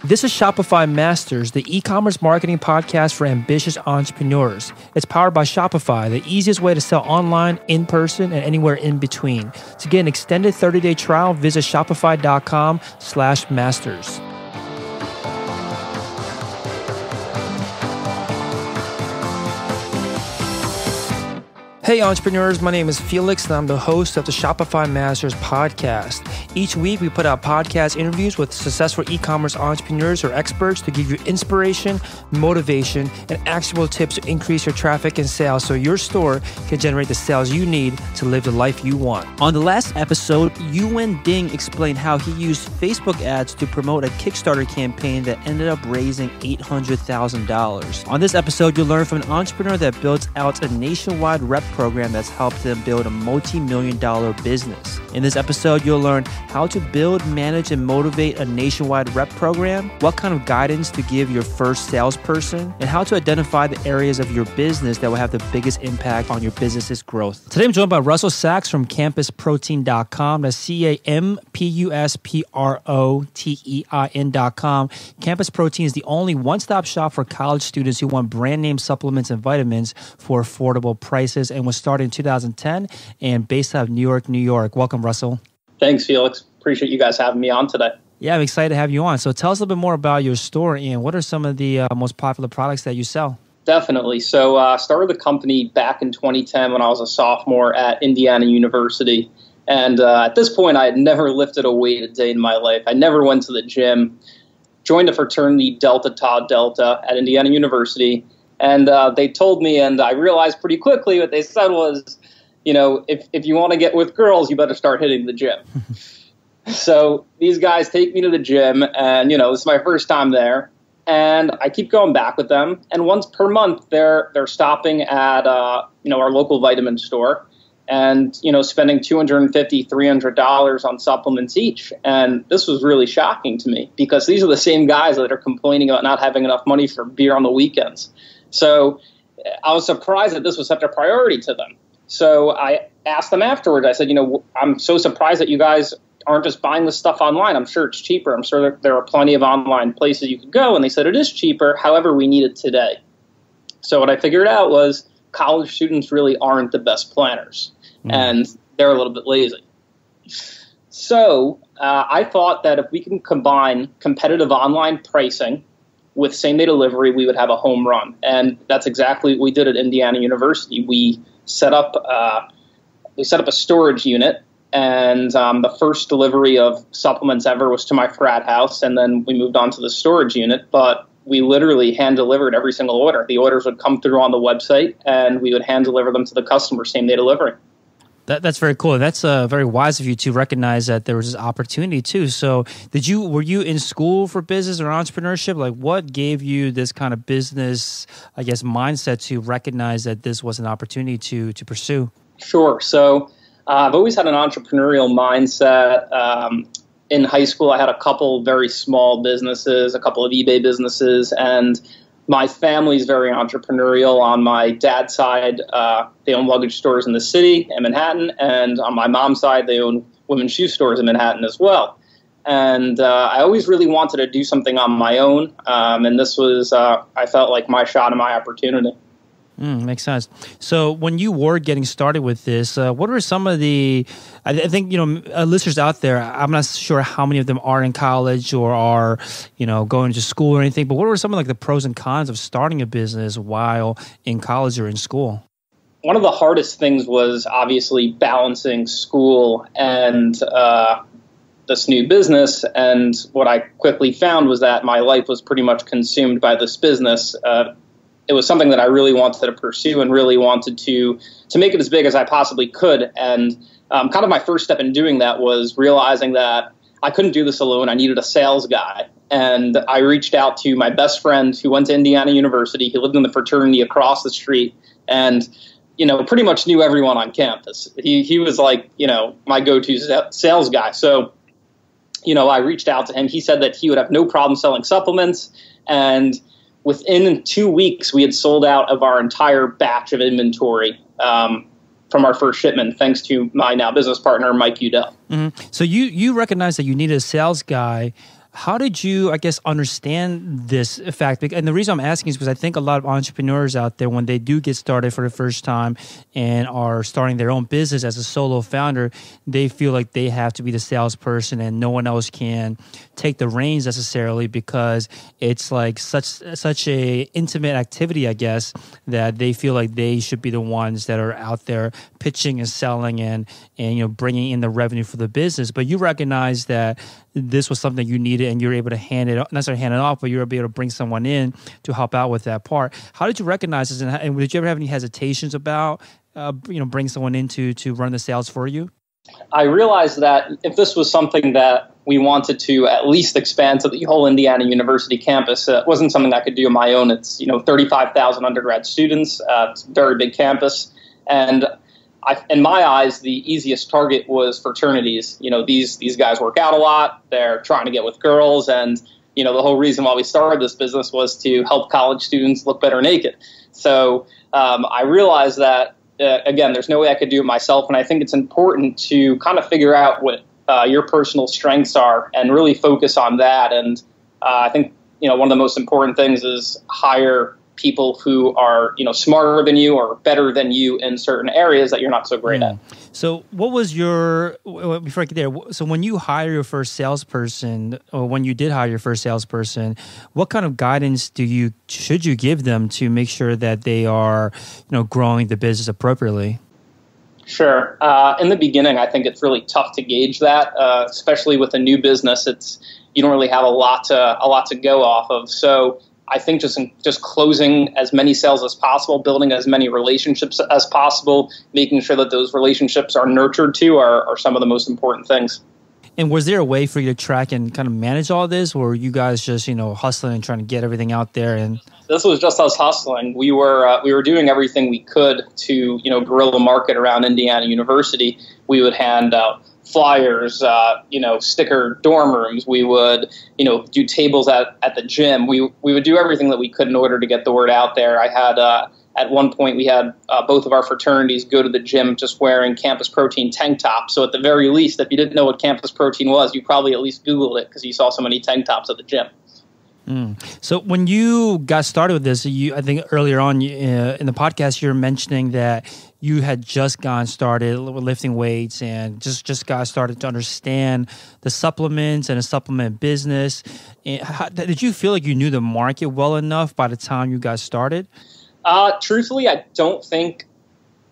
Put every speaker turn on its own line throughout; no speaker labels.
This is Shopify Masters, the e-commerce marketing podcast for ambitious entrepreneurs. It's powered by Shopify, the easiest way to sell online, in person, and anywhere in between. To get an extended 30-day trial, visit shopify.com/masters. Hey entrepreneurs, my name is Felix and I'm the host of the Shopify Masters podcast. Each week we put out podcast interviews with successful e-commerce entrepreneurs or experts to give you inspiration, motivation, and actionable tips to increase your traffic and sales so your store can generate the sales you need to live the life you want. On the last episode, Yuwen Ding explained how he used Facebook ads to promote a Kickstarter campaign that ended up raising $800,000. On this episode, you'll learn from an entrepreneur that built out a nationwide rep program that's helped them build a multi-million-dollar business. In this episode, you'll learn how to build, manage, and motivate a nationwide rep program, what kind of guidance to give your first salesperson, and how to identify the areas of your business that will have the biggest impact on your business's growth. Today, I'm joined by Russell Sachs from campusprotein.com. That's campusprotein.com. Campus Protein is the only one-stop shop for college students who want brand name supplements and vitamins for affordable prices, and was started in 2010 and based out of New York, New York. Welcome, Russell.
Thanks, Felix. Appreciate you guys having me on today.
Yeah, I'm excited to have you on. So tell us a little bit more about your store and what are some of the most popular products that you sell?
Definitely. So I started the company back in 2010 when I was a sophomore at Indiana University. And at this point, I had never lifted a weight a day in my life. I never went to the gym. Joined a fraternity, Delta Tau Delta, at Indiana University. And they told me, and I realized pretty quickly what they said was, you know, if you want to get with girls, you better start hitting the gym. So these guys take me to the gym, and, you know, this is my first time there. And I keep going back with them. And once per month, they're stopping at, our local vitamin store and, you know, spending $250, $300 on supplements each. And this was really shocking to me because these are the same guys that are complaining about not having enough money for beer on the weekends. So I was surprised that this was such a priority to them. So I asked them afterwards, I said, you know, I'm so surprised that you guys aren't just buying this stuff online. I'm sure it's cheaper. I'm sure there are plenty of online places you could go. And they said, it is cheaper. However, we need it today. So what I figured out was college students really aren't the best planners. And they're a little bit lazy. So I thought that if we can combine competitive online pricing with same-day delivery, we would have a home run. And that's exactly what we did at Indiana University. We set up a storage unit, and the first delivery of supplements ever was to my frat house, and then we moved on to the storage unit. But we literally hand-delivered every single order. The orders would come through on the website, and we would hand-deliver them to the customer same-day delivery.
That's very cool. That's very wise of you to recognize that there was this opportunity too. So were you in school for business or entrepreneurship? Like what gave you this kind of business, I guess, mindset to recognize that this was an opportunity to pursue? Sure.
So I've always had an entrepreneurial mindset. In high school, I had a couple very small businesses, a couple of eBay businesses, and my family's very entrepreneurial. On my dad's side, they own luggage stores in the city in Manhattan, and on my mom's side, they own women's shoe stores in Manhattan as well. And I always really wanted to do something on my own, and this was, I felt like my shot and my opportunity.
Makes sense. So when you were getting started with this, what are some of the, I think, you know, listeners out there, I'm not sure how many of them are in college or are, you know, going to school or anything, but what are some of like the pros and cons of starting a business while in college or in school?
One of the hardest things was obviously balancing school and this new business. And what I quickly found was that my life was pretty much consumed by this business. It was something that I really wanted to pursue and really wanted to make it as big as I possibly could. And kind of my first step in doing that was realizing that I couldn't do this alone. I needed a sales guy. And I reached out to my best friend who went to Indiana University. He lived in the fraternity across the street and, you know, pretty much knew everyone on campus. He was like, you know, my go-to sales guy. So, you know, I reached out to him. He said that he would have no problem selling supplements. And within 2 weeks, we had sold out of our entire batch of inventory from our first shipment, thanks to my now business partner, Mike Udell.
Mm-hmm. So you recognize that you needed a sales guy. How did you, I guess, understand this fact? And the reason I'm asking is because I think a lot of entrepreneurs out there, when they do get started for the first time and are starting their own business as a solo founder, they feel like they have to be the salesperson and no one else can take the reins necessarily, because it's like such a intimate activity, I guess, that they feel like they should be the ones that are out there pitching and selling and bringing in the revenue for the business. But you recognize that this was something you needed, and you're able to hand it, not necessarily hand it off, but you're able to bring someone in to help out with that part. How did you recognize this, and did you ever have any hesitations about, bring someone in to run the sales for you?
I realized that if this was something that we wanted to at least expand to the whole Indiana University campus, it wasn't something I could do on my own. It's 35,000 undergrad students. It's a very big campus, and in my eyes, the easiest target was fraternities. These guys work out a lot. They're trying to get with girls, and the whole reason why we started this business was to help college students look better naked. So I realized that again, there's no way I could do it myself, and I think it's important to kind of figure out what your personal strengths are and really focus on that. And I think one of the most important things is hire people who are smarter than you or better than you in certain areas that you're not so great at.
So what was before I get there, so when you hire your first salesperson, or when you did hire your first salesperson, what kind of guidance should you give them to make sure that they are growing the business appropriately?
Sure. In the beginning, I think it's really tough to gauge that, especially with a new business. You don't really have a lot to go off of. So I think just closing as many sales as possible, building as many relationships as possible, making sure that those relationships are nurtured too are some of the most important things.
And was there a way for you to track and kind of manage all this, or were you guys just hustling and trying to get everything out there? And
this was just us hustling. We were doing everything we could to guerrilla market around Indiana University. We would hand out flyers, sticker dorm rooms. We would, do tables at the gym. We would do everything that we could in order to get the word out there. I had, at one point, we had both of our fraternities go to the gym just wearing Campus Protein tank tops. So at the very least, if you didn't know what Campus Protein was, you probably at least Googled it because you saw so many tank tops at the gym.
So when you got started with this, I think earlier on in the podcast, you were mentioning that you had just gotten started with lifting weights and just got started to understand the supplements and the supplement business. Did you feel like you knew the market well enough by the time you got started?
Truthfully, I don't think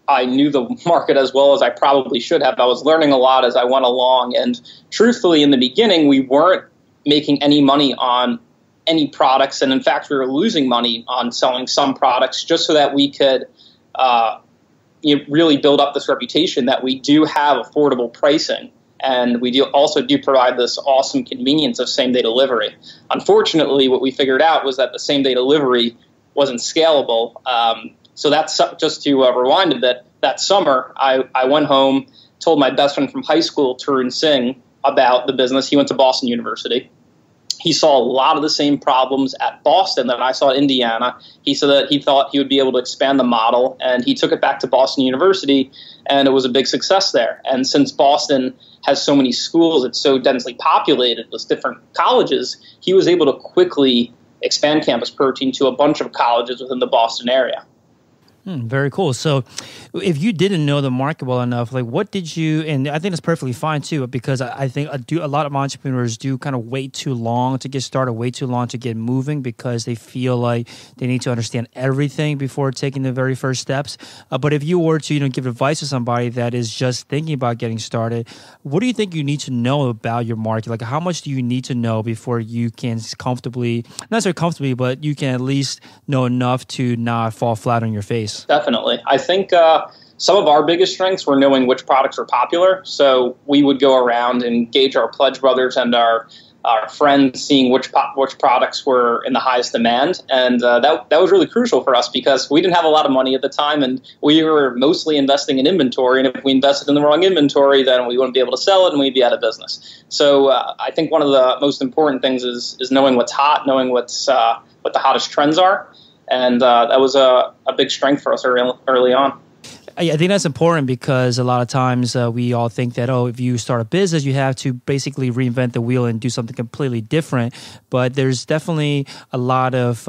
I knew the market as well as I probably should have. I was learning a lot as I went along. And truthfully, in the beginning, we weren't making any money on any products. And in fact, we were losing money on selling some products just so that we could really build up this reputation that we do have affordable pricing. And we also do provide this awesome convenience of same-day delivery. Unfortunately, what we figured out was that the same-day delivery wasn't scalable. So that's just to rewind a bit. That summer, I went home, told my best friend from high school, Tarun Singh, about the business. He went to Boston University. He saw a lot of the same problems at Boston that I saw at Indiana. He said that he thought he would be able to expand the model, and he took it back to Boston University, and it was a big success there. And since Boston has so many schools, it's so densely populated with different colleges, he was able to quickly expand Campus Protein to a bunch of colleges within the Boston area.
Very cool. So if you didn't know the market well enough, like what did you, and I think it's perfectly fine too, because I think a lot of entrepreneurs do kind of wait too long to get started, wait too long to get moving because they feel like they need to understand everything before taking the very first steps. But if you were to, give advice to somebody that is just thinking about getting started, what do you think you need to know about your market? Like how much do you need to know before you can comfortably, not necessarily comfortably, but you can at least know enough to not fall flat on your face?
Definitely. I think some of our biggest strengths were knowing which products were popular. So we would go around and gauge our pledge brothers and our friends, seeing which products were in the highest demand. And that was really crucial for us because we didn't have a lot of money at the time and we were mostly investing in inventory. And if we invested in the wrong inventory, then we wouldn't be able to sell it and we'd be out of business. So I think one of the most important things is knowing what's hot, knowing what the hottest trends are. And that was a big strength for us early on.
I think that's important because a lot of times we all think that, if you start a business, you have to basically reinvent the wheel and do something completely different. But there's definitely a lot of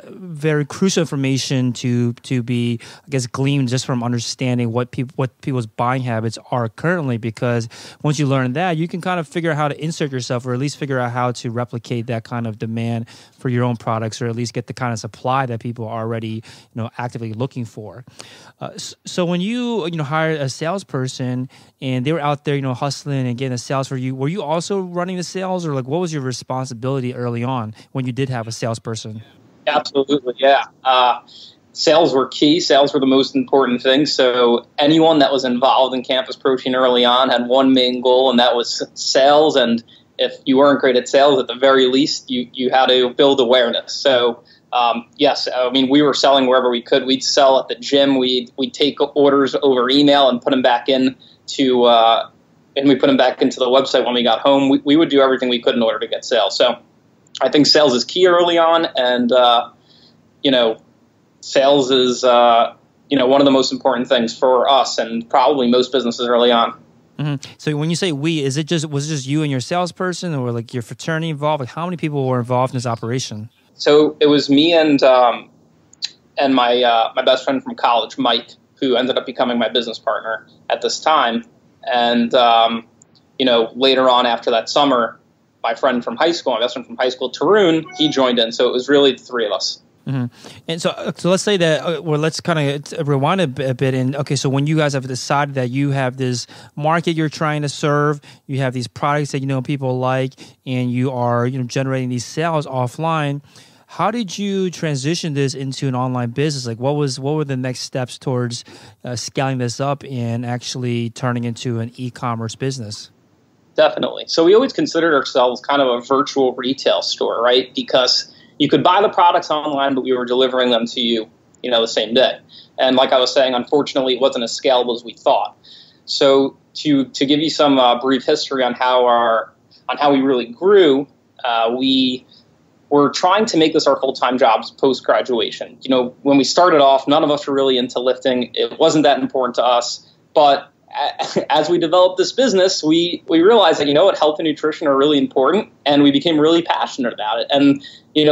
very crucial information to be, I guess, gleaned just from understanding what people's buying habits are currently. Because once you learn that, you can kind of figure out how to insert yourself, or at least figure out how to replicate that kind of demand for your own products, or at least get the kind of supply that people are already, actively looking for. So when you hired a salesperson and they were out there, hustling and getting the sales for you, were you also running the sales, or like what was your responsibility early on when you did have a salesperson?
Absolutely, yeah. Sales were key. Sales were the most important thing. So anyone that was involved in Campus Protein early on had one main goal, and that was sales. And if you weren't great at sales, at the very least, you had to build awareness. So yes, I mean, we were selling wherever we could. We'd sell at the gym. We'd take orders over email and put them back into the website when we got home. We would do everything we could in order to get sales. So I think sales is key early on, and sales is one of the most important things for us and probably most businesses early on.
Mm-hmm. So when you say we, was it just you and your salesperson, or like your fraternity involved? Like how many people were involved in this operation?
So it was me and my best friend from college, Mike, who ended up becoming my business partner at this time. And later on after that summer, my best friend from high school, Tarun, he joined in. So it was really the three of us.
Mm-hmm. And so let's say that, let's kind of rewind a bit. And okay, so when you guys have decided that you have this market you're trying to serve, you have these products that people like, and you are generating these sales offline, how did you transition this into an online business? Like, what were the next steps towards scaling this up and actually turning into an e-commerce business?
Definitely. So we always considered ourselves kind of a virtual retail store, right? Because you could buy the products online, but we were delivering them to you, the same day. And like I was saying, unfortunately, it wasn't as scalable as we thought. So to give you some brief history on how we really grew, we were trying to make this our full-time jobs post-graduation. When we started off, none of us were really into lifting. It wasn't that important to us. But as we developed this business, we realized that, health and nutrition are really important, and we became really passionate about it. And,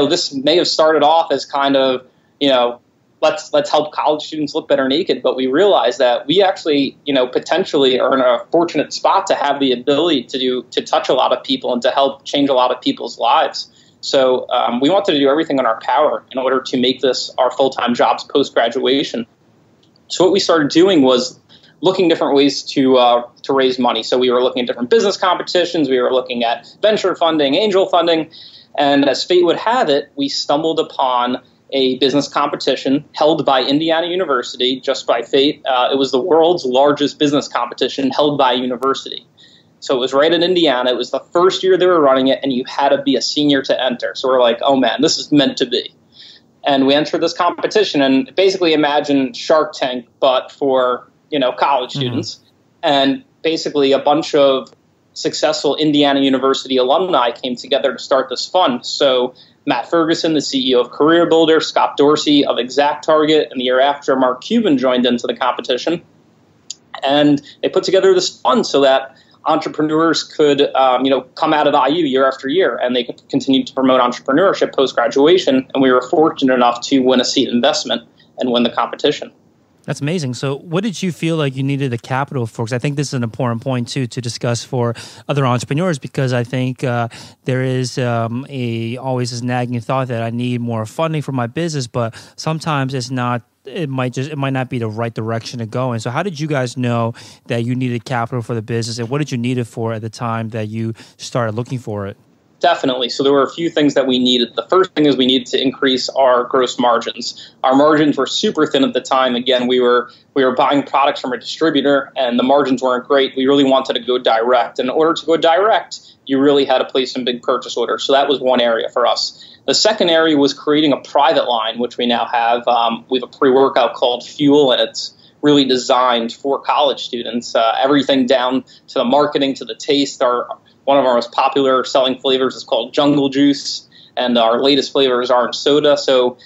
this may have started off as kind of, let's help college students look better naked. But we realized that we actually, potentially are in a fortunate spot to have the ability to touch a lot of people and to help change a lot of people's lives. So we wanted to do everything in our power in order to make this our full-time jobs post-graduation. So what we started doing was looking different ways to raise money. So we were looking at different business competitions. We were looking at venture funding, angel funding. And as fate would have it, we stumbled upon a business competition held by Indiana University, just by fate. It was the world's largest business competition held by a university. So it was right in Indiana. It was the first year they were running it, and you had to be a senior to enter. So we're like, oh, man, this is meant to be. And we entered this competition, and basically imagine Shark Tank, but for college students. And basically a bunch of successful Indiana University alumni came together to start this fund. So Matt Ferguson, the CEO of Career Builder, Scott Dorsey of ExactTarget, and the year after, Mark Cuban joined into the competition. And they put together this fund so that entrepreneurs could, come out of IU year after year, and they could continue to promote entrepreneurship post-graduation. And we were fortunate enough to win a seed investment and win the competition.
That's amazing. So what did you feel like you needed the capital for? Because I think this is an important point, too, to discuss for other entrepreneurs, because I think there is always this nagging thought that I need more funding for my business, but sometimes it's not. It might not be the right direction to go in. So how did you guys know that you needed capital for the business, and what did you need it for at the time that you started looking for it?
Definitely. So there were a few things that we needed. The first thing is we needed to increase our gross margins. Our margins were super thin at the time. Again, we were buying products from a distributor, and the margins weren't great. We really wanted to go direct. In order to go direct, you really had to place some big purchase orders. So that was one area for us. The second area was creating a private line, which we now have. We have a pre-workout called Fuel, and it's really designed for college students. Everything down to the marketing, to the taste. One of our most popular selling flavors is called Jungle Juice, and our latest flavor is orange soda. So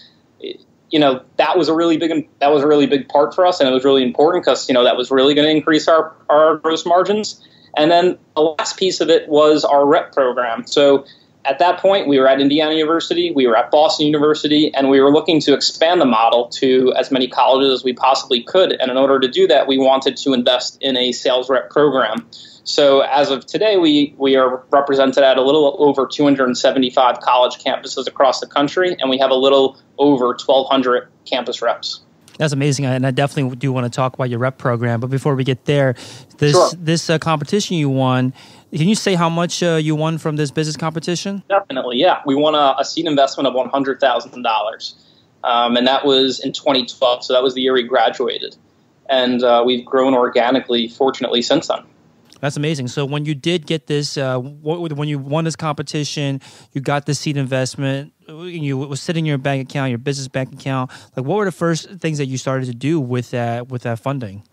that was a really big part for us, and it was really important because that was really going to increase our gross margins. And then the last piece of it was our rep program. So at that point, we were at Indiana University, we were at Boston University, and we were looking to expand the model to as many colleges as we possibly could. And in order to do that, we wanted to invest in a sales rep program. So as of today, we are represented at a little over 275 college campuses across the country, and we have a little over 1,200 campus reps.
That's amazing, and I definitely do want to talk about your rep program. But before we get there, this competition you won, can you say how much you won from this business competition?
Definitely, yeah. We won a seed investment of $100,000, and that was in 2012. So that was the year we graduated, and we've grown organically, fortunately, since then.
That's amazing. So when you did get this, when you won this competition, you got the seed investment, you was sitting in your bank account, your business bank account. Like, what were the first things that you started to do with that funding?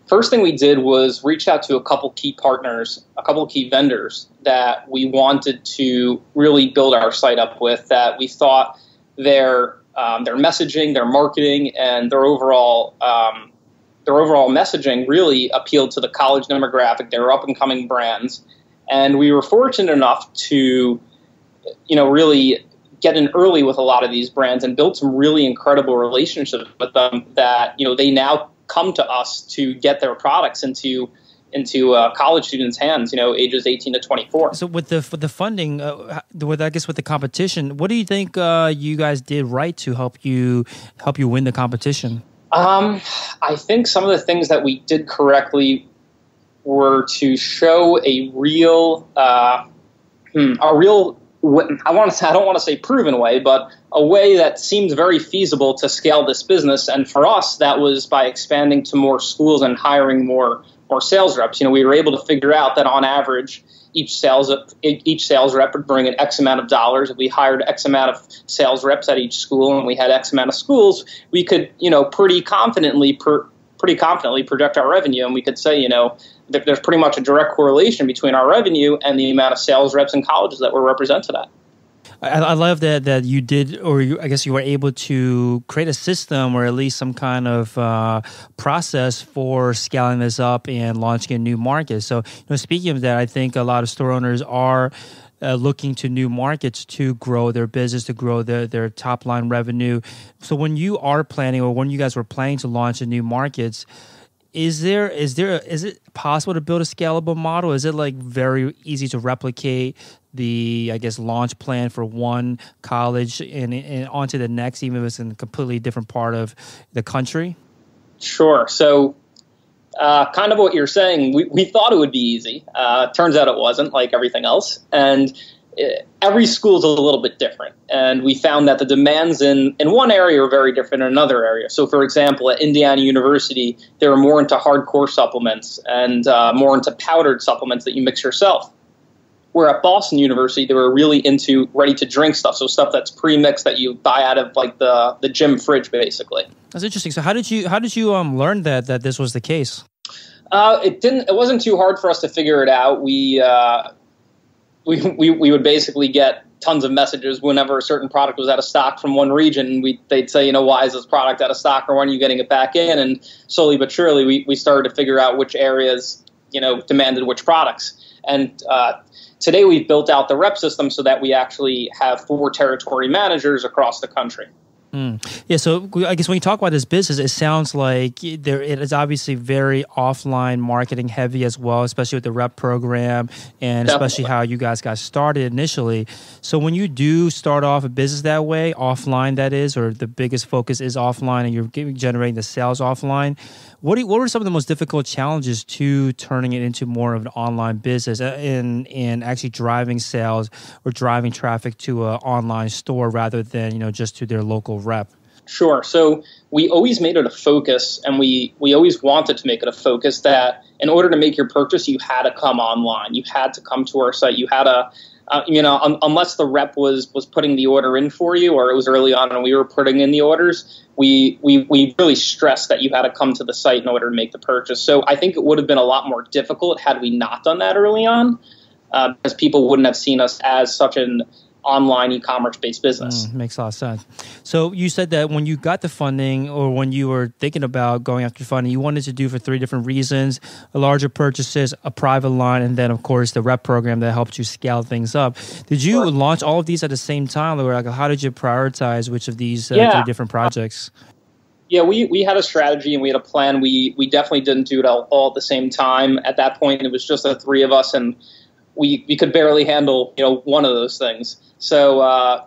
First thing we did was reach out to a couple key partners, a couple key vendors that we wanted to really build our site up with, that we thought their messaging, their marketing, and their overall messaging really appealed to the college demographic. They were up-and-coming brands. And we were fortunate enough to, really get in early with a lot of these brands and build some really incredible relationships with them that, they now come to us to get their products into college students' hands, ages 18 to 24.
So with the funding, with the competition, what do you think you guys did right to help you win the competition?
I think some of the things that we did correctly were to show a real, I don't want to say proven way, but a way that seems very feasible to scale this business. And for us, that was by expanding to more schools and hiring more sales reps. We were able to figure out that on average, each sales rep would bring in X amount of dollars. If we hired X amount of sales reps at each school and we had X amount of schools, we could, pretty confidently project our revenue. And we could say, there's pretty much a direct correlation between our revenue and the amount of sales reps in colleges that we're represented at.
I love that you did, I guess you were able to create a system or at least some kind of process for scaling this up and launching a new market. So, speaking of that, I think a lot of store owners are looking to new markets to grow their business, to grow their top line revenue. So when you are planning, or when you guys were planning to launch in new markets, is it possible to build a scalable model? Is it like very easy to replicate the, I guess, launch plan for one college and onto the next, even if it's in a completely different part of the country? Sure.
So kind of what you're saying, we thought it would be easy. Turns out it wasn't, like everything else. And every school is a little bit different. And we found that the demands in one area are very different in another area. So, for example, at Indiana University, they were more into hardcore supplements and more into powdered supplements that you mix yourself. Where at Boston University, they were really into ready-to-drink stuff, so stuff that's pre-mixed that you buy out of like the gym fridge, basically.
That's interesting. So how did you learn that this was the case?
It wasn't too hard for us to figure it out. We would basically get tons of messages whenever a certain product was out of stock from one region. They'd say, why is this product out of stock, or when are you getting it back in? And slowly but surely, we started to figure out which areas demanded which products. And today we've built out the rep system so that we actually have 4 territory managers across the country.
Yeah, so I guess when you talk about this business, it sounds like it is obviously very offline marketing heavy as well, especially with the rep program and
Definitely.
Especially how you guys got started initially. So when you do start off a business that way, offline that is, or the biggest focus is offline and you're generating the sales offline, what were some of the most difficult challenges to turning it into more of an online business and actually driving sales or driving traffic to an online store rather than just to their local rep?
Sure. So we always made it a focus, and we always wanted to make it a focus that in order to make your purchase, you had to come online. You had to come to our site. You had to, unless the rep was putting the order in for you, or it was early on and we were putting in the orders, we really stressed that you had to come to the site in order to make the purchase. So I think it would have been a lot more difficult had we not done that early on, because people wouldn't have seen us as such an online e-commerce based business.
Makes a lot of sense. So you said that when you got the funding, or when you were thinking about going after funding, you wanted to do for 3 different reasons: larger purchases, a private line, and then of course the rep program that helped you scale things up. Did you launch all of these at the same time, or like how did you prioritize which of these 3 different projects?
Yeah, we had a strategy and we had a plan. We definitely didn't do it all at the same time. At that point, it was just the 3 of us, and we could barely handle one of those things. So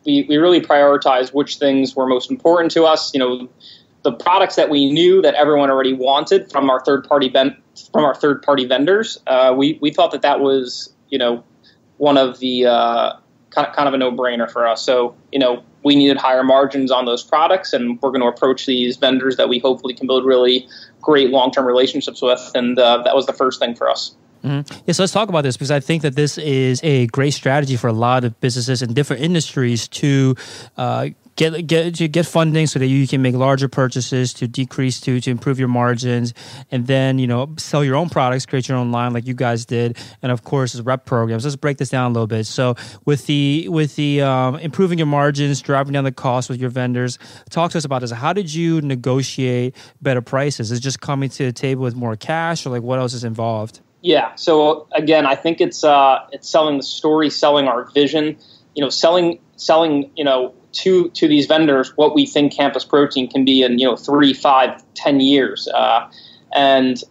we really prioritized which things were most important to us. The products that we knew that everyone already wanted from our third party vendors. We thought that was one of the kind of a no-brainer for us. So we needed higher margins on those products, and we're going to approach these vendors that we hopefully can build really great long-term relationships with, and that was the first thing for us.
Mm-hmm. Yeah, so let's talk about this, because I think that this is a great strategy for a lot of businesses in different industries to get funding so that you can make larger purchases, to improve your margins, and then sell your own products, create your own line like you guys did, and of course rep programs. Let's break this down a little bit. So with the improving your margins, driving down the cost with your vendors, talk to us about this. How did you negotiate better prices? Is it just coming to the table with more cash, or like what else is involved?
Yeah. So again, I think it's selling the story, selling our vision, selling to these vendors what we think campus protein can be in 3, 5, 10 years. And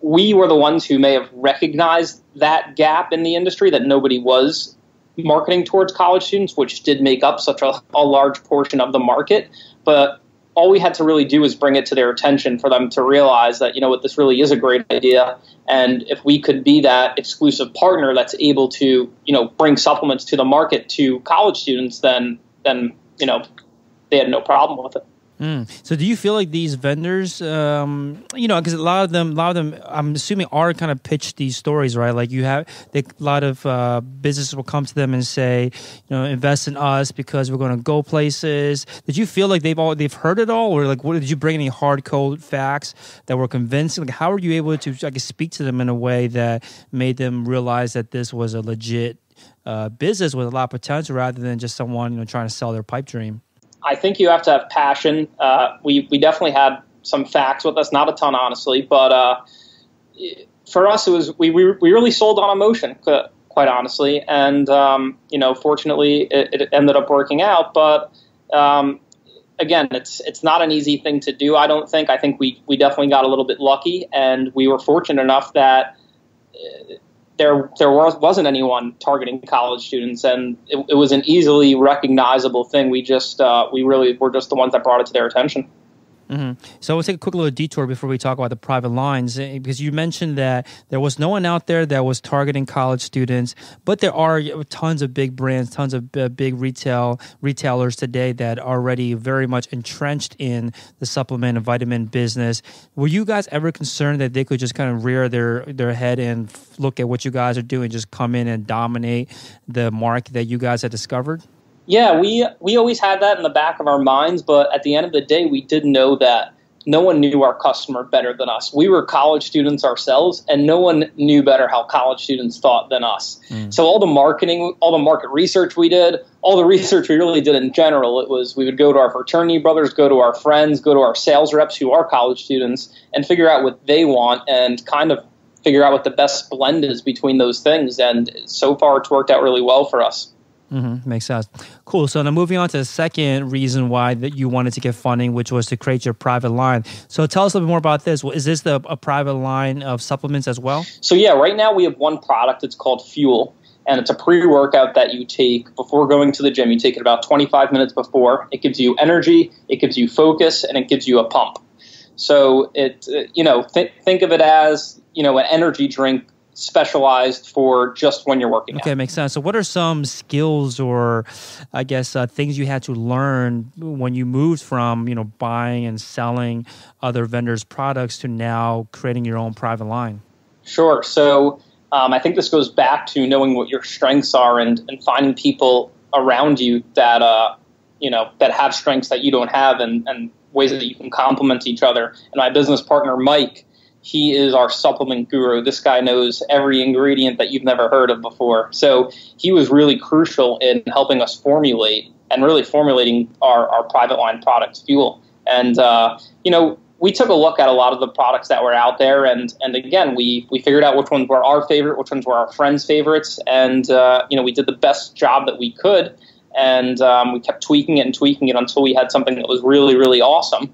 we were the ones who may have recognized that gap in the industry, that nobody was marketing towards college students, which did make up such a large portion of the market. But all we had to really do is bring it to their attention for them to realize that, what, this really is a great idea. And if we could be that exclusive partner that's able to, bring supplements to the market to college students, then they had no problem with it.
So do you feel like these vendors, because a lot of them, I'm assuming are kind of pitch these stories, right? Like a lot of businesses will come to them and say, invest in us because we're going to go places. Did you feel like they've heard it all, or like did you bring any hard code facts that were convincing? Like how were you able to speak to them in a way that made them realize that this was a legit business with a lot of potential, rather than just someone trying to sell their pipe dream?
I think you have to have passion. We definitely had some facts with us, not a ton, honestly, but for us, it was we really sold on emotion, quite honestly, and fortunately, it ended up working out. But again, it's not an easy thing to do. I don't think. I think we definitely got a little bit lucky, and we were fortunate enough that there wasn't anyone targeting college students, and it was an easily recognizable thing. We really were just the ones that brought it to their attention.
Mm-hmm. So we'll take a quick little detour before we talk about the private lines, because you mentioned that there was no one out there that was targeting college students, but there are tons of big brands, tons of big retailers today that are already very much entrenched in the supplement and vitamin business. Were you guys ever concerned that they could just kind of rear their head and look at what you guys are doing, just come in and dominate the market that you guys had discovered?
Yeah, we always had that in the back of our minds, but at the end of the day, we did know that no one knew our customer better than us. We were college students ourselves, and no one knew better how college students thought than us. So all the market research we did, all the research we really did in general, we would go to our fraternity brothers, go to our friends, go to our sales reps who are college students, and figure out what they want and kind of figure out what the best blend is between those things. And so far, it's worked out really well for us.
Mm-hmm. Makes sense. Cool. So now moving on to the second reason why that you wanted to get funding, which was to create your private line. So tell us a little bit more about this. Is this a private line of supplements as well? So
yeah, right now we have one product. It's called Fuel, and it's a pre-workout that you take before going to the gym. You take it about 25 minutes before. It gives you energy, it gives you focus, and it gives you a pump. So think of it as an energy drink specialized for just when you're working out.
Okay, makes sense. So what are some skills or, I guess, things you had to learn when you moved from, buying and selling other vendors' products to now creating your own private line?
Sure. So I think this goes back to knowing what your strengths are and finding people around you that, that have strengths that you don't have and ways that you can complement each other. And my business partner, Mike, he is our supplement guru. This guy knows every ingredient that you've never heard of before. So he was really crucial in helping us formulate and really formulating our private line product, Fuel. And, we took a look at a lot of the products that were out there. And again, we figured out which ones were our favorite, which ones were our friends' favorites. And, we did the best job that we could. And we kept tweaking it until we had something that was really, really awesome.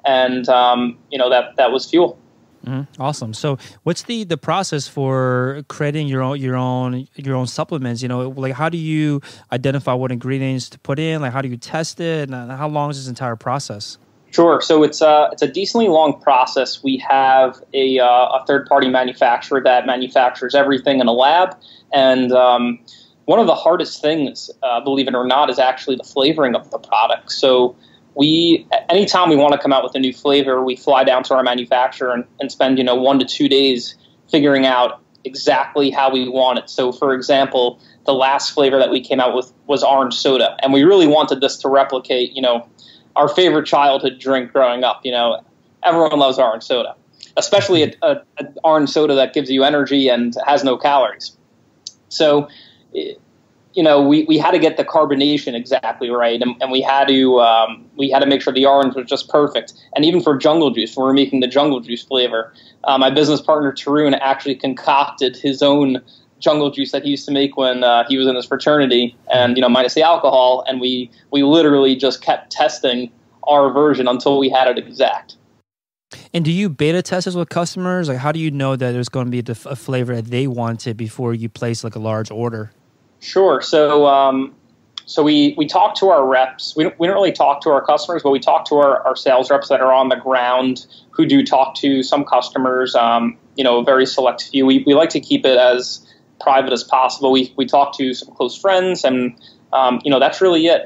And, that was Fuel.
Mm-hmm. Awesome. So what's the process for creating your own supplements? How do you identify what ingredients to put in? Like, how do you test it? And how long is this entire process?
Sure. So it's a decently long process. We have a third-party manufacturer that manufactures everything in a lab. And one of the hardest things, believe it or not, is actually the flavoring of the product. So anytime we want to come out with a new flavor, we fly down to our manufacturer and spend 1 to 2 days figuring out exactly how we want it. So, for example, the last flavor that we came out with was orange soda, and we really wanted this to replicate, our favorite childhood drink growing up. Everyone loves orange soda, especially a orange soda that gives you energy and has no calories. So, we had to get the carbonation exactly right, and we had to make sure the orange was just perfect. And even for jungle juice, when we were making the jungle juice flavor, my business partner Tarun actually concocted his own jungle juice that he used to make when he was in his fraternity, and minus the alcohol. And we literally just kept testing our version until we had it exact.
And do you beta test this with customers? Like, how do you know that there's going to be a flavor that they wanted before you place like a large order?
Sure. So we talk to our reps. We don't really talk to our customers, but we talk to our sales reps that are on the ground who do talk to some customers. A very select few. We like to keep it as private as possible. We talk to some close friends, and that's really it.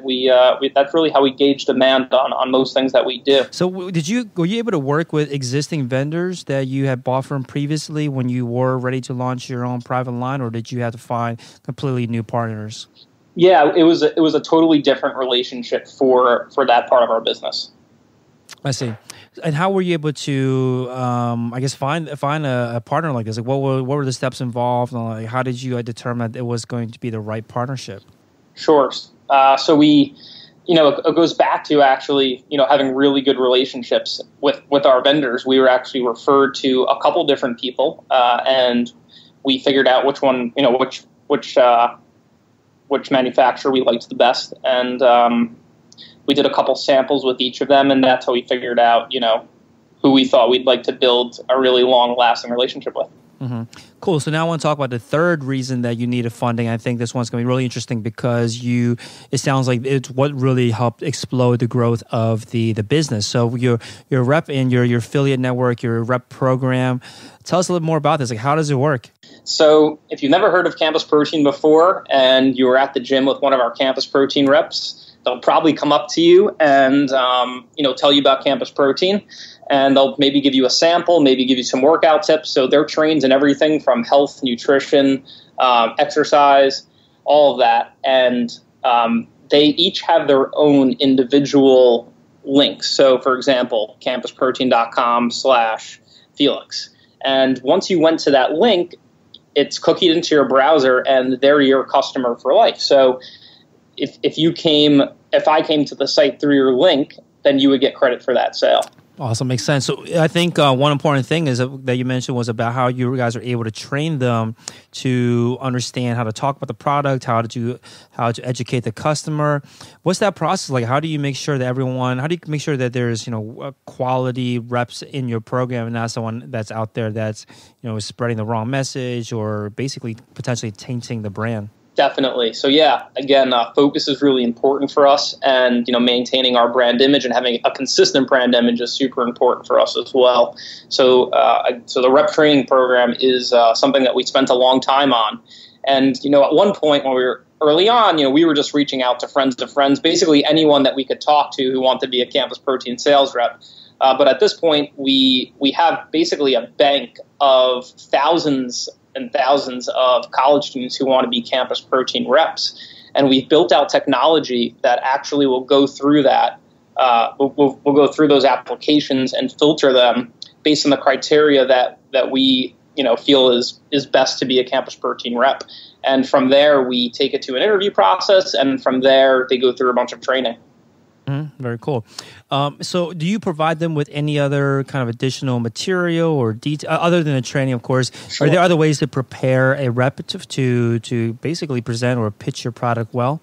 That's really how we gauge demand on most things that we do.
So were you able to work with existing vendors that you had bought from previously when you were ready to launch your own private line, or did you have to find completely new partners?
Yeah, it was a totally different relationship for that part of our business.
I see. And how were you able to, find a partner like this? Like, what were the steps involved? And like, how did you determine that it was going to be the right partnership?
Sure. So we, it goes back to actually, having really good relationships with our vendors. We were actually referred to a couple different people, and we figured out which one, which manufacturer we liked the best, and we did a couple samples with each of them, and that's how we figured out, who we thought we'd like to build a really long-lasting relationship with.
Mm-hmm. Cool. So now I want to talk about the third reason that you needed funding. I think this one's going to be really interesting because it sounds like it's what really helped explode the growth of the business. So your rep in your affiliate network, your rep program, tell us a little more about this. Like, how does it work?
So if you've never heard of Campus Protein before and you were at the gym with one of our Campus Protein reps, they'll probably come up to you and tell you about Campus Protein. And they'll maybe give you a sample, maybe give you some workout tips. So they're trained in everything from health, nutrition, exercise, all of that. And they each have their own individual links. So, for example, campusprotein.com/Felix. And once you went to that link, it's cookied into your browser, and they're your customer for life. So if I came to the site through your link, then you would get credit for that sale.
Awesome. Makes sense. So I think one important thing is that you mentioned was about how you guys are able to train them to understand how to talk about the product, how to educate the customer. What's that process like? How do you make sure that there's, quality reps in your program and not someone that's out there that's, spreading the wrong message or basically potentially tainting the brand?
Definitely. So yeah, again, focus is really important for us, and maintaining our brand image and having a consistent brand image is super important for us as well. So the rep training program is something that we spent a long time on, and at one point when we were early on, we were just reaching out to friends, basically anyone that we could talk to who wanted to be a Campus Protein sales rep. But at this point, we have basically a bank of thousands and thousands of college students who want to be Campus Protein reps. And we've built out technology that actually will go through that. We'll go through those applications and filter them based on the criteria that we feel is best to be a campus protein rep. And from there, we take it to an interview process, and from there, they go through a bunch of training.
Very cool. So do you provide them with any other kind of additional material or detail, other than the training, of course? Sure. Are there other ways to prepare a rep to basically present or pitch your product well?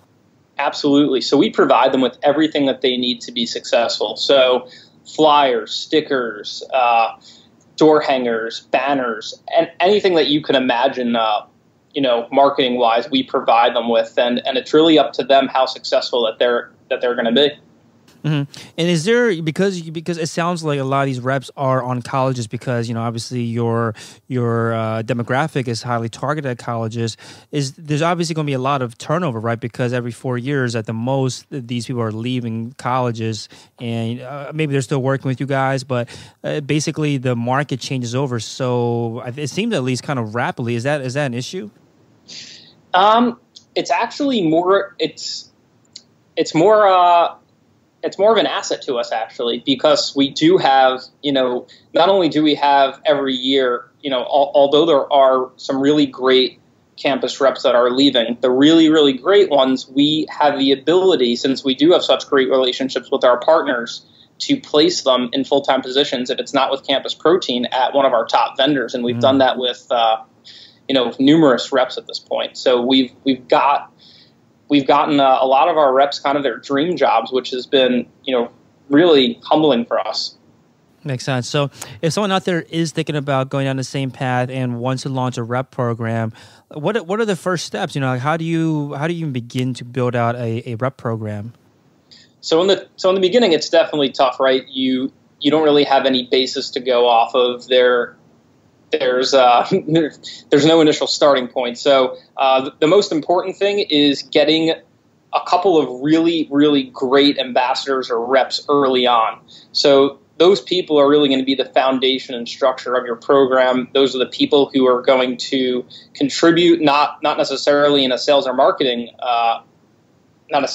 Absolutely. So we provide them with everything that they need to be successful. So flyers, stickers, door hangers, banners, and anything that you can imagine, marketing-wise, we provide them with. And it's really up to them how successful that they're going to be.
Mm-hmm. And is there, because it sounds like a lot of these reps are on colleges, because obviously your demographic is highly targeted at colleges. There's obviously going to be a lot of turnover, right? Because every 4 years at the most, these people are leaving colleges, and maybe they're still working with you guys, but basically the market changes over. So it seems at least kind of rapidly. Is that an issue?
It's actually more. It's more of an asset to us, actually, because we do have, not only do we have every year, although there are some really great campus reps that are leaving, the really, really great ones, we have the ability, since we do have such great relationships with our partners, to place them in full-time positions if it's not with Campus Protein at one of our top vendors. And we've done that with, numerous reps at this point. So we've gotten a lot of our reps kind of their dream jobs, which has been, really humbling for us.
Makes sense. So if someone out there is thinking about going down the same path and wants to launch a rep program, what are the first steps? How do you even begin to build out a rep program? So in the beginning, it's definitely tough, right? You don't really have any basis to go off of. There's no initial starting point. So the most important thing is getting a couple of really, really great ambassadors or reps early on. So those people are really going to be the foundation and structure of your program. Those are the people who are going to contribute, not necessarily in a sales or marketing, not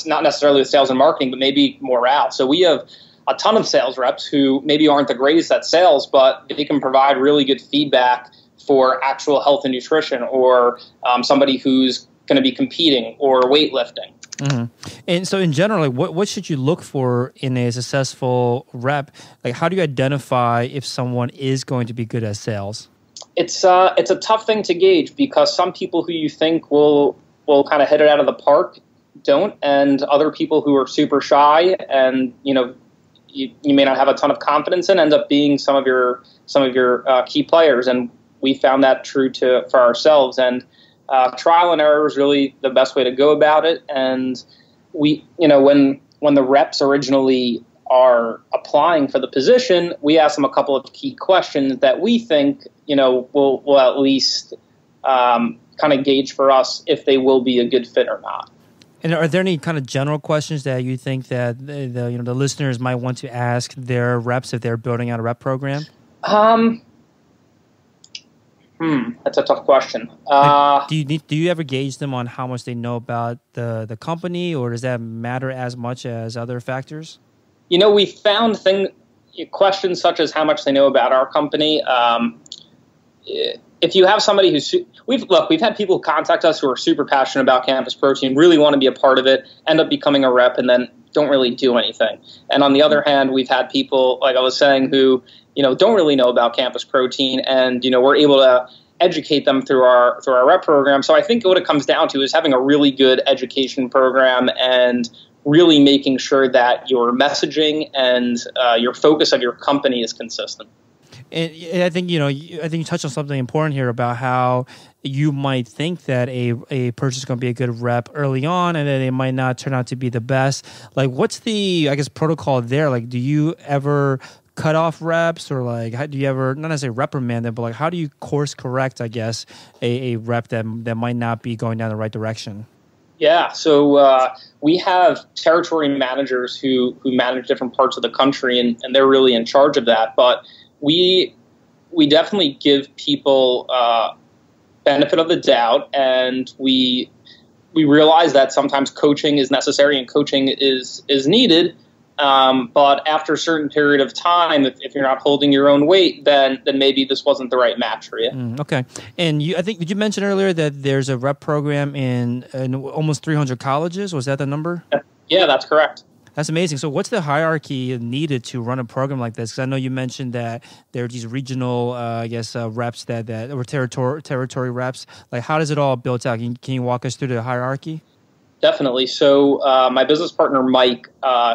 necessarily with sales and marketing, but maybe morale. So we have a ton of sales reps who maybe aren't the greatest at sales, but they can provide really good feedback for actual health and nutrition, or somebody who's going to be competing or weightlifting. Mm-hmm. And so in general, what should you look for in a successful rep? Like, how do you identify if someone is going to be good at sales? It's a tough thing to gauge, because some people who you think will kind of hit it out of the park don't, and other people who are super shy and, you may not have a ton of confidence in, end up being some of your key players. And we found that true for ourselves. And trial and error is really the best way to go about it. And we, when the reps originally are applying for the position, we ask them a couple of key questions that we think, will at least kind of gauge for us if they will be a good fit or not. And are there any kind of general questions that you think that the listeners might want to ask their reps if they're building out a rep program? That's a tough question. Do you ever gauge them on how much they know about the company, or does that matter as much as other factors? We found questions such as how much they know about our company. If you have somebody we've had people contact us who are super passionate about Campus Protein, really want to be a part of it, end up becoming a rep, and then don't really do anything. And on the other hand, we've had people, like I was saying, who don't really know about Campus Protein, and we're able to educate them through our rep program. So I think what it comes down to is having a really good education program and really making sure that your messaging and your focus of your company is consistent. And I think you touched on something important here about how you might think that a person is going to be a good rep early on, and then it might not turn out to be the best. Like, what's the protocol there? Like, do you ever cut off reps, or how do you ever, not necessarily reprimand them, but how do you course correct, a rep that might not be going down the right direction? Yeah, so we have territory managers who manage different parts of the country, and they're really in charge of that. But we definitely give people benefit of the doubt, and we realize that sometimes coaching is necessary and coaching is needed.
But after a certain period of time, if you're not holding your own weight, then maybe this wasn't the right match for you.
Okay. And I think, did you mention earlier that there's a rep program in almost 300 colleges? Was that the number?
Yeah, that's correct.
That's amazing. So what's the hierarchy needed to run a program like this? Because I know you mentioned that there are these regional, reps that or territory reps. Like, how does it all built out? Can you walk us through the hierarchy?
Definitely. So my business partner, Mike,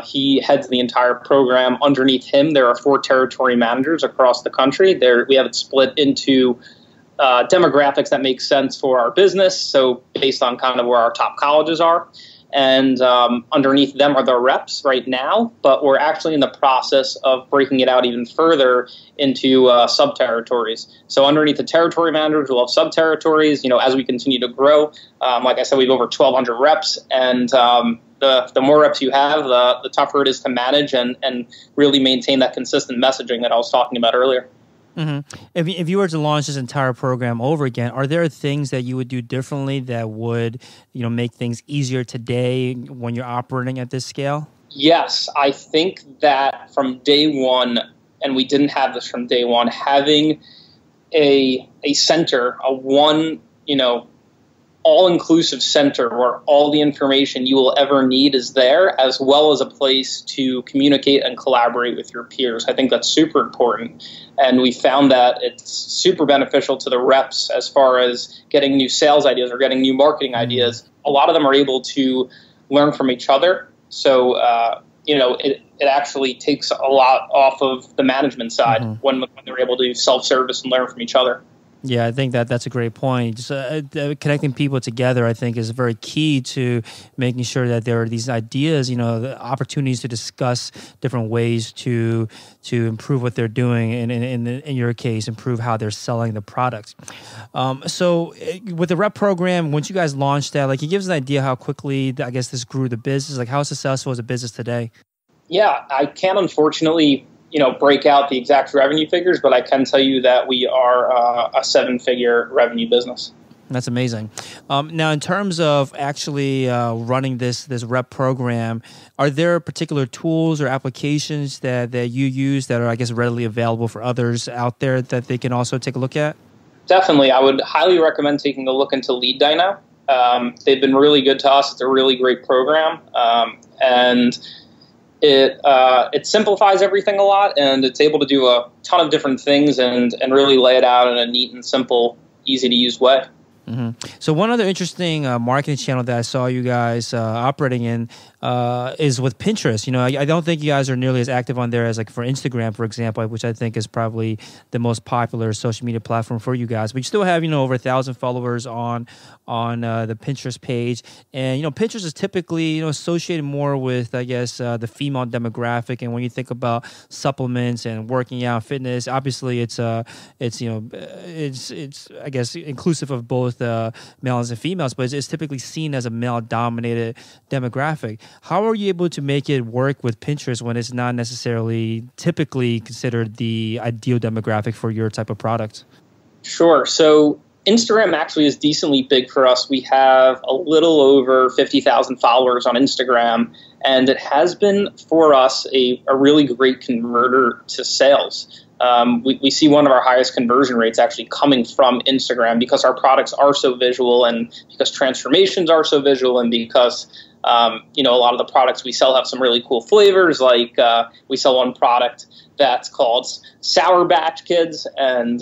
he heads the entire program. Underneath him, there are 4 territory managers across the country. We have it split into demographics that make sense for our business, so based on kind of where our top colleges are. And underneath them are the reps right now, but we're actually in the process of breaking it out even further into sub-territories. So underneath the territory managers, we'll have sub-territories. As we continue to grow, like I said, we have over 1,200 reps, and the more reps you have, the tougher it is to manage and really maintain that consistent messaging that I was talking about earlier.
Mm-hmm. If you were to launch this entire program over again, are there things that you would do differently that would, make things easier today when you're operating at this scale?
Yes, I think that from day one, and we didn't have this from day one, having a center, a one, all-inclusive center where all the information you will ever need is there, as well as a place to communicate and collaborate with your peers. I think that's super important. And we found that it's super beneficial to the reps as far as getting new sales ideas or getting new marketing ideas. A lot of them are able to learn from each other. So, it actually takes a lot off of the management side when they're able to self-service and learn from each other.
Yeah, I think that's a great point. Just connecting people together, I think, is very key to making sure that there are these ideas, the opportunities to discuss different ways to improve what they're doing, and in your case, improve how they're selling the products. So with the rep program, once you guys launched that, can you give us an idea how quickly, I guess, this grew the business? Like, how successful is the business today?
Yeah, I can't unfortunately break out the exact revenue figures, but I can tell you that we are a 7-figure revenue business.
That's amazing. Now, in terms of actually running this rep program, are there particular tools or applications that you use that are, I guess, readily available for others out there that they can also take a look at? Definitely.
I would highly recommend taking a look into Lead Dyno. They've been really good to us. It's a really great program. And it simplifies everything a lot, and it's able to do a ton of different things and really lay it out in a neat and simple, easy to use way.
Mm-hmm. So one other interesting marketing channel that I saw you guys operating in is with Pinterest. I don't think you guys are nearly as active on there as for Instagram, for example, which I think is probably the most popular social media platform for you guys. But you still have over 1,000 followers on the Pinterest page, and Pinterest is typically associated more with, I guess, the female demographic. And when you think about supplements and working out, fitness, obviously it's I guess inclusive of both males and females, but it's typically seen as a male-dominated demographic. How are you able to make it work with Pinterest when it's not necessarily typically considered the ideal demographic for your type of product?
Sure. So Instagram actually is decently big for us. We have a little over 50,000 followers on Instagram, and it has been for us a really great converter to sales. We see one of our highest conversion rates actually coming from Instagram because our products are so visual, and because transformations are so visual, and because a lot of the products we sell have some really cool flavors. Like we sell one product that's called Sour Batch Kids, and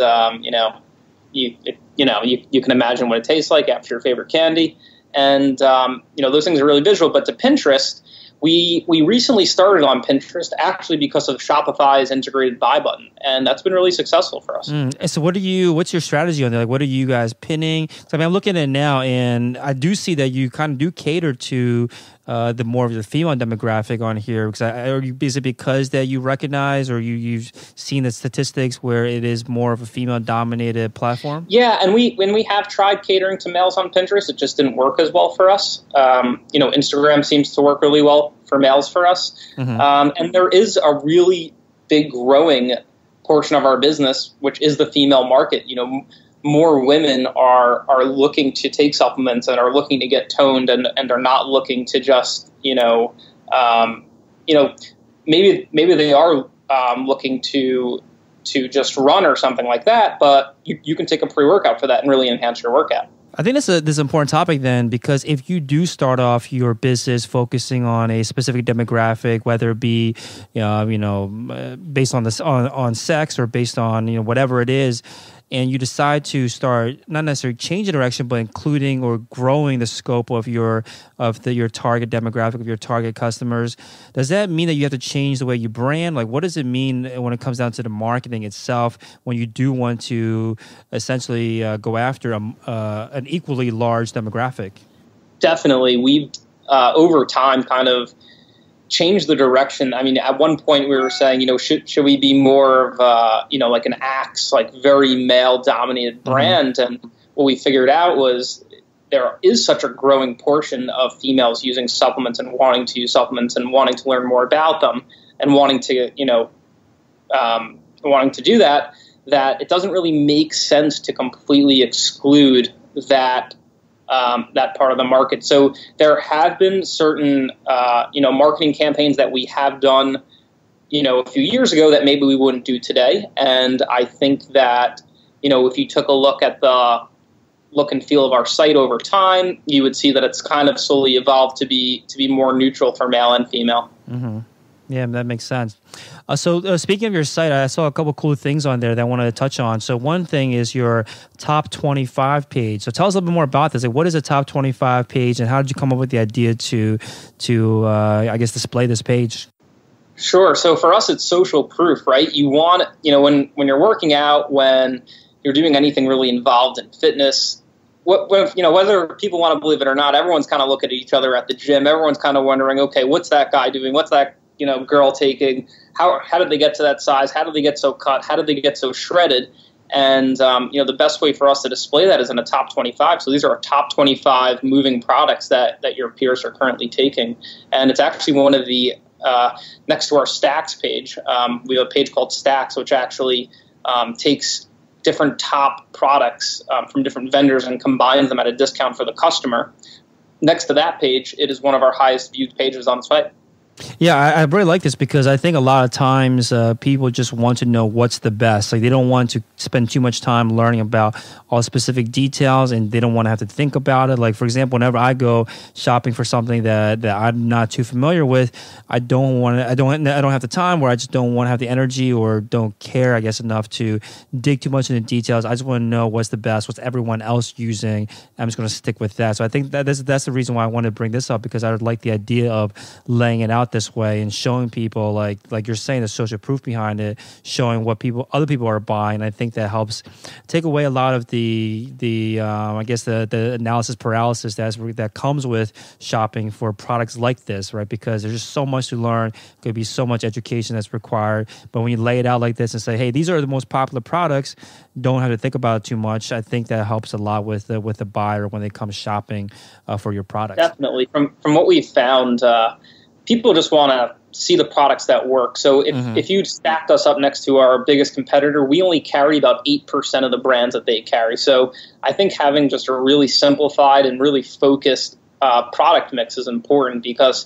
you can imagine what it tastes like after your favorite candy, and those things are really visual. But to Pinterest, we recently started on Pinterest actually because of Shopify's integrated buy button, and that's been really successful for us.
And so what's your strategy on there? What are you guys pinning? So, I'm looking at it now, and I do see that you kind of do cater to the more of the female demographic on here. Is it because that you recognize, or you've seen the statistics where it is more of a female-dominated platform?
Yeah, and when we have tried catering to males on Pinterest, it just didn't work as well for us. Instagram seems to work really well for males for us. Mm-hmm. And there is a really big growing portion of our business, which is the female market. More women are looking to take supplements and are looking to get toned, and are not looking to just maybe they are looking to just run or something like that, but you can take a pre-workout for that and really enhance your workout.
I think this is an important topic then, because if you do start off your business focusing on a specific demographic, whether it be, based on this on sex or based on whatever it is, and you decide to start not necessarily changing direction, but including or growing the scope of your target demographic, of your target customers, does that mean that you have to change the way you brand? Like, what does it mean when it comes down to the marketing itself when you do want to essentially go after an equally large demographic?
Definitely. We've, over time, kind of change the direction. I mean, at one point we were saying, should we be more of, like an Axe, like very male-dominated brand? Mm-hmm. And what we figured out was there is such a growing portion of females using supplements and wanting to use supplements and wanting to learn more about them and wanting to do that it doesn't really make sense to completely exclude that part of the market. So there have been certain, marketing campaigns that we have done, a few years ago that maybe we wouldn't do today. And I think that, if you took a look at the look and feel of our site over time, you would see that it's kind of slowly evolved to be more neutral for male and female.
Mm-hmm. Yeah, that makes sense. So speaking of your site, I saw a couple cool things on there that I wanted to touch on. So one thing is your top 25 page. So tell us a little bit more about this. Like, what is a top 25 page, and how did you come up with the idea to display this page?
Sure. So for us, it's social proof, right? You want, when you're working out, when you're doing anything really involved in fitness, whether people want to believe it or not, everyone's kind of looking at each other at the gym. Everyone's kind of wondering, okay, what's that guy doing? What's that girl taking? How did they get to that size? How did they get so cut? How did they get so shredded? And the best way for us to display that is in a top 25. So these are our top 25 moving products that your peers are currently taking. And it's actually one of the next to our Stacks page. We have a page called Stacks, which actually takes different top products from different vendors and combines them at a discount for the customer. Next to that page, it is one of our highest viewed pages on the site.
Yeah, I really like this because I think a lot of times people just want to know what's the best. Like, they don't want to spend too much time learning about all specific details, and they don't want to have to think about it. Like, for example, whenever I go shopping for something that I'm not too familiar with, I don't have the time, or I just don't want to have the energy, or don't care, I guess, enough to dig too much into details. I just want to know what's the best, what's everyone else using. I'm just going to stick with that. So I think that's the reason why I wanted to bring this up, because I would like the idea of laying it out this way and showing people, like you're saying, the social proof behind it, showing what other people are buying. I think that helps take away a lot of the analysis paralysis that comes with shopping for products like this, right? Because there's just so much to learn. Could be so much education that's required. But when you lay it out like this and say, hey, these are the most popular products, don't have to think about it too much. I think that helps a lot with the buyer when they come shopping for your products.
Definitely. From what we've found, people just want to see the products that work. So if you stacked us up next to our biggest competitor, we only carry about 8% of the brands that they carry. So I think having just a really simplified and really focused product mix is important, because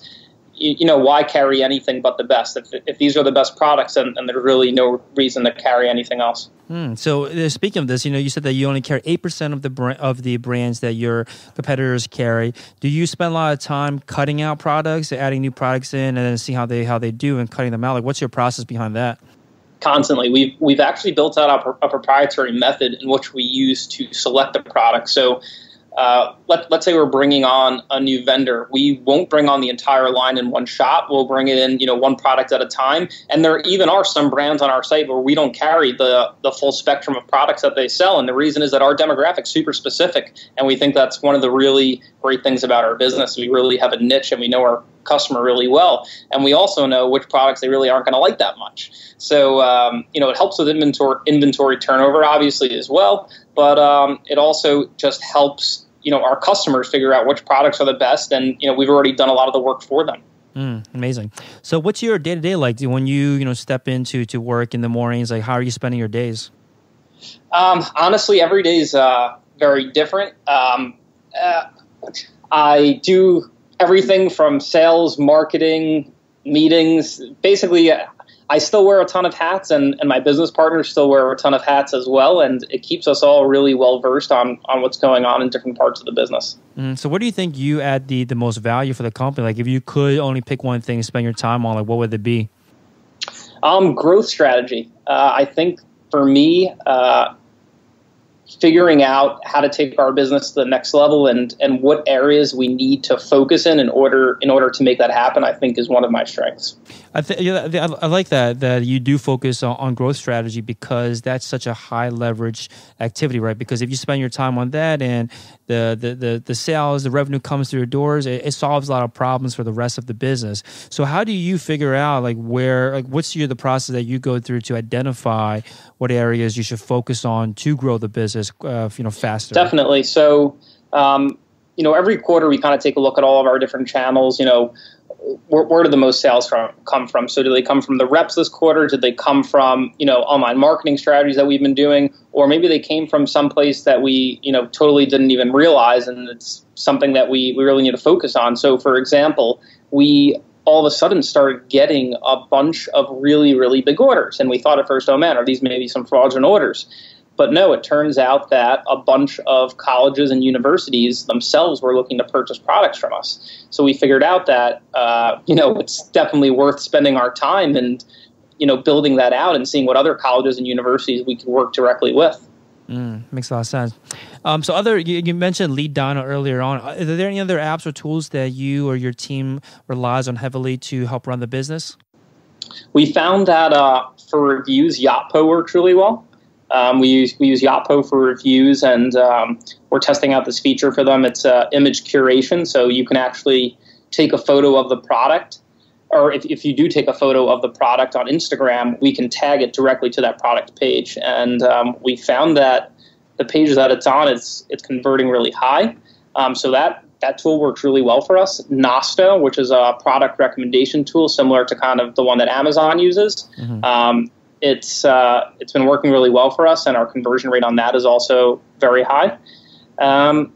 why carry anything but the best? If these are the best products, then there's really no reason to carry anything else.
So speaking of this, you said that you only carry 8% of the brands that your competitors carry. Do you spend a lot of time cutting out products, adding new products in, and then see how they do and cutting them out? Like, what's your process behind that?
Constantly. We've actually built out a proprietary method in which we use to select the product. So let's say we're bringing on a new vendor. We won't bring on the entire line in one shot. We'll bring it in, one product at a time. And there even are some brands on our site where we don't carry the full spectrum of products that they sell. And the reason is that our demographic's super specific. And we think that's one of the really great things about our business. We really have a niche, and we know our customer really well. And we also know which products they really aren't going to like that much. So, it helps with inventory turnover, obviously, as well. But it also just helps our customers figure out which products are the best, and we've already done a lot of the work for them.
Amazing. So what's your day-to-day like when you step into work in the mornings? Like, how are you spending your days?
Honestly, every day is very different. I do everything from sales, marketing, meetings. Basically, I still wear a ton of hats, and my business partners still wear a ton of hats as well, and it keeps us all really well versed on what's going on in different parts of the business.
So what do you think you add the most value for the company? Like if you could only pick one thing to spend your time on, like what would it be?
Growth strategy. I think for me, figuring out how to take our business to the next level and what areas we need to focus in order to make that happen, I think is one of my strengths.
I like that you do focus on growth strategy, because that's such a high leverage activity, right? Because if you spend your time on that and the sales, the revenue comes through your doors, it solves a lot of problems for the rest of the business. So how do you figure out what's the process that you go through to identify what areas you should focus on to grow the business, faster?
Definitely. So, every quarter we kind of take a look at all of our different channels. Where do the most sales come from? So do they come from the reps this quarter? Did they come from, online marketing strategies that we've been doing? Or maybe they came from someplace that we, totally didn't even realize, and it's something that we really need to focus on. So, for example, we all of a sudden started getting a bunch of really, really big orders. And we thought at first, oh man, are these maybe some fraudulent orders? But no, it turns out that a bunch of colleges and universities themselves were looking to purchase products from us. So we figured out that, it's definitely worth spending our time and, building that out and seeing what other colleges and universities we could work directly with.
Makes a lot of sense. You mentioned Lead Dino earlier on. Are there any other apps or tools that you or your team relies on heavily to help run the business?
We found that for reviews, Yotpo works really well. We use Yotpo for reviews, and we're testing out this feature for them. It's image curation, so you can actually take a photo of the product, or if you do take a photo of the product on Instagram, we can tag it directly to that product page. And we found that the page that it's on, it's converting really high. So that tool works really well for us. Nosto, which is a product recommendation tool similar to kind of the one that Amazon uses. Mm-hmm. It's been working really well for us, and our conversion rate on that is also very high. And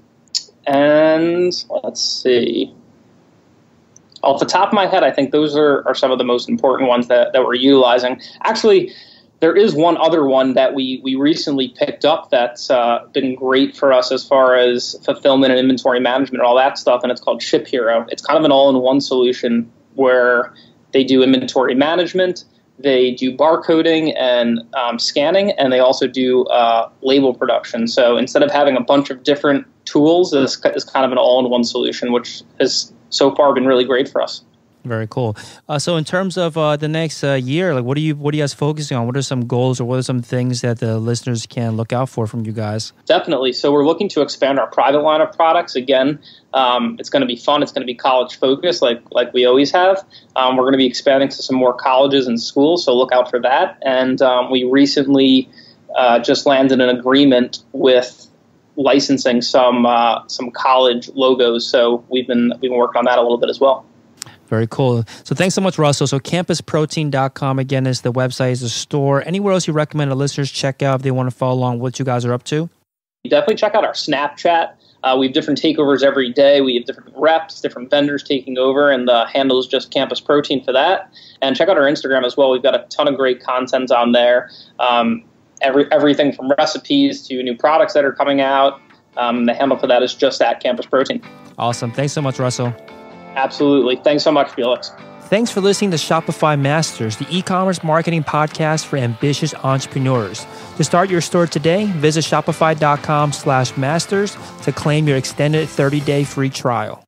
let's see. Off the top of my head, I think those are some of the most important ones that we're utilizing. Actually, there is one other one that we recently picked up that's been great for us as far as fulfillment and inventory management and all that stuff, and it's called Ship Hero. It's kind of an all-in-one solution where they do inventory management, they do barcoding and scanning, and they also do label production. So instead of having a bunch of different tools, it's kind of an all-in-one solution, which has so far been really great for us.
Very cool. So in terms of the next year, what are you guys focusing on? What are some goals, or what are some things that the listeners can look out for from you guys?
Definitely. So we're looking to expand our private line of products. Again, it's going to be fun. It's going to be college focused, like we always have. We're going to be expanding to some more colleges and schools, so look out for that. And we recently just landed an agreement with licensing some college logos. So we've been working on that a little bit as well.
Very cool. So thanks so much, Russell. So campusprotein.com, again, is the website, is the store. Anywhere else you recommend the listeners check out if they want to follow along what you guys are up to?
Definitely check out our Snapchat. We have different takeovers every day. We have different reps, different vendors taking over, and the handle is just Campus Protein for that. And check out our Instagram as well. We've got a ton of great content on there. Everything from recipes to new products that are coming out. The handle for that is just at Campus Protein.
Awesome. Thanks so much, Russell.
Absolutely. Thanks so much, Felix.
Thanks for listening to Shopify Masters, the e-commerce marketing podcast for ambitious entrepreneurs. To start your store today, visit shopify.com/masters to claim your extended 30-day free trial.